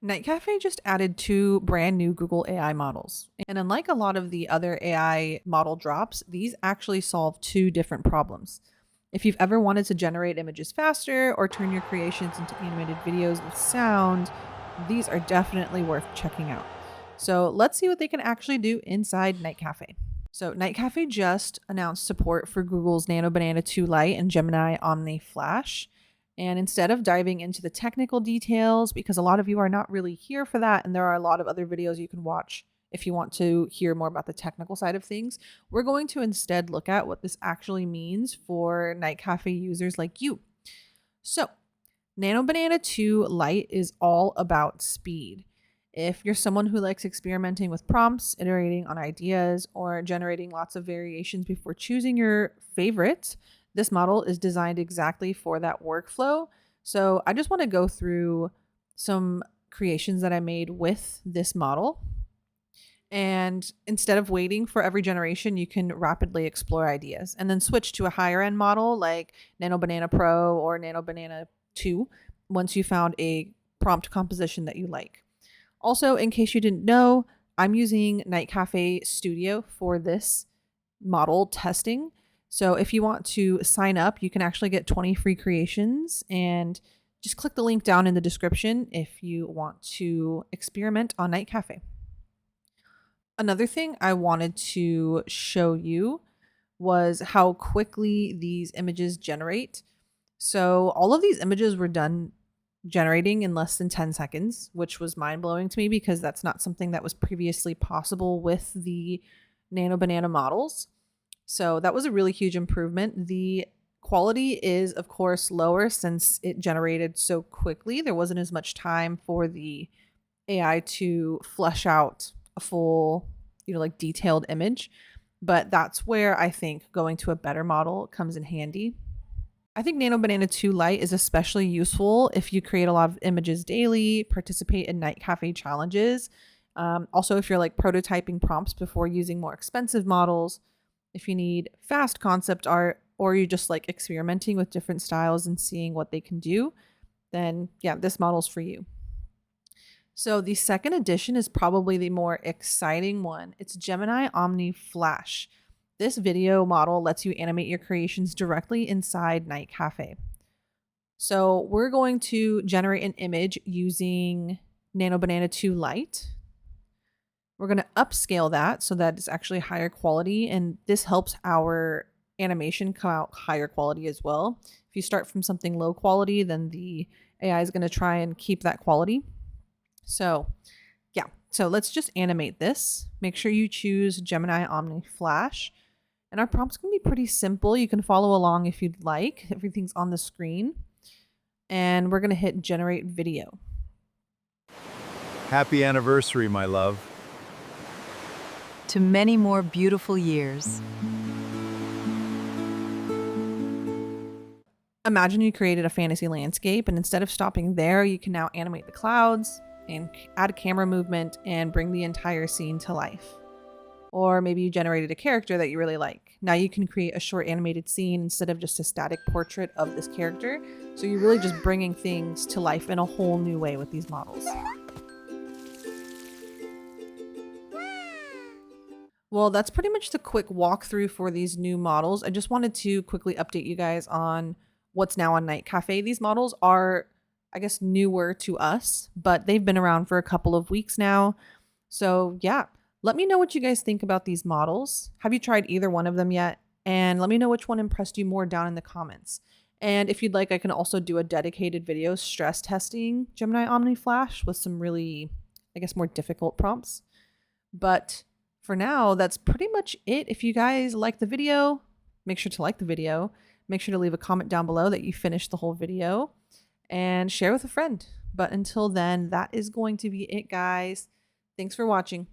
Night Cafe just added 2 brand new Google AI models. And unlike a lot of the other AI model drops, these actually solve 2 different problems. If you've ever wanted to generate images faster or turn your creations into animated videos with sound, these are definitely worth checking out. So let's see what they can actually do inside Night Cafe. So Night Cafe just announced support for Google's Nano Banana 2 Lite and Gemini Omni Flash. And instead of diving into the technical details, because a lot of you are not really here for that, and there are a lot of other videos you can watch if you want to hear more about the technical side of things, we're going to instead look at what this actually means for Night Cafe users like you. So, Nano Banana 2 Lite is all about speed. If you're someone who likes experimenting with prompts, iterating on ideas, or generating lots of variations before choosing your favorite, this model is designed exactly for that workflow. So I just want to go through some creations that I made with this model. And instead of waiting for every generation, you can rapidly explore ideas and then switch to a higher end model like Nano Banana Pro or Nano Banana 2 once you found a prompt composition that you like. Also, in case you didn't know, I'm using Night Cafe Studio for this model testing. So if you want to sign up, you can actually get 20 free creations, and just click the link down in the description if you want to experiment on Night Cafe. Another thing I wanted to show you was how quickly these images generate. So all of these images were done generating in less than 10 seconds, which was mind-blowing to me because that's not something that was previously possible with the Nano Banana models. So that was a really huge improvement. The quality is, of course, lower since it generated so quickly. There wasn't as much time for the AI to flesh out a full, like detailed image. But that's where I think going to a better model comes in handy. I think Nano Banana 2 Lite is especially useful if you create a lot of images daily, participate in Night Cafe challenges. Also, if you're like prototyping prompts before using more expensive models, if you need fast concept art, or you're just like experimenting with different styles and seeing what they can do, then yeah, this model's for you. So the second edition is probably the more exciting one. It's Gemini Omni Flash. This video model lets you animate your creations directly inside Night Cafe. So we're going to generate an image using Nano Banana 2 Lite. We're going to upscale that so that it's actually higher quality, and this helps our animation come out higher quality as well. If you start from something low quality, then the AI is going to try and keep that quality. So yeah, so let's just animate this. Make sure you choose Gemini Omni Flash. And our prompt's going to be pretty simple. You can follow along if you'd like. Everything's on the screen. And we're going to hit generate video. Happy anniversary, my love. To many more beautiful years. Imagine you created a fantasy landscape, and instead of stopping there, you can now animate the clouds and add a camera movement and bring the entire scene to life. Or maybe you generated a character that you really like. Now you can create a short animated scene instead of just a static portrait of this character. So you're really just bringing things to life in a whole new way with these models. Well, that's pretty much the quick walkthrough for these new models. I just wanted to quickly update you guys on what's now on Night Cafe. These models are, I guess, newer to us, but they've been around for a couple of weeks now. So yeah, let me know what you guys think about these models. Have you tried either one of them yet? And let me know which one impressed you more down in the comments. And if you'd like, I can also do a dedicated video stress testing Gemini Omni Flash with some really, I guess, more difficult prompts. But for now, that's pretty much it. If you guys like the video, make sure to like the video. Make sure to leave a comment down below that you finished the whole video and share with a friend. But until then, that is going to be it, guys. Thanks for watching.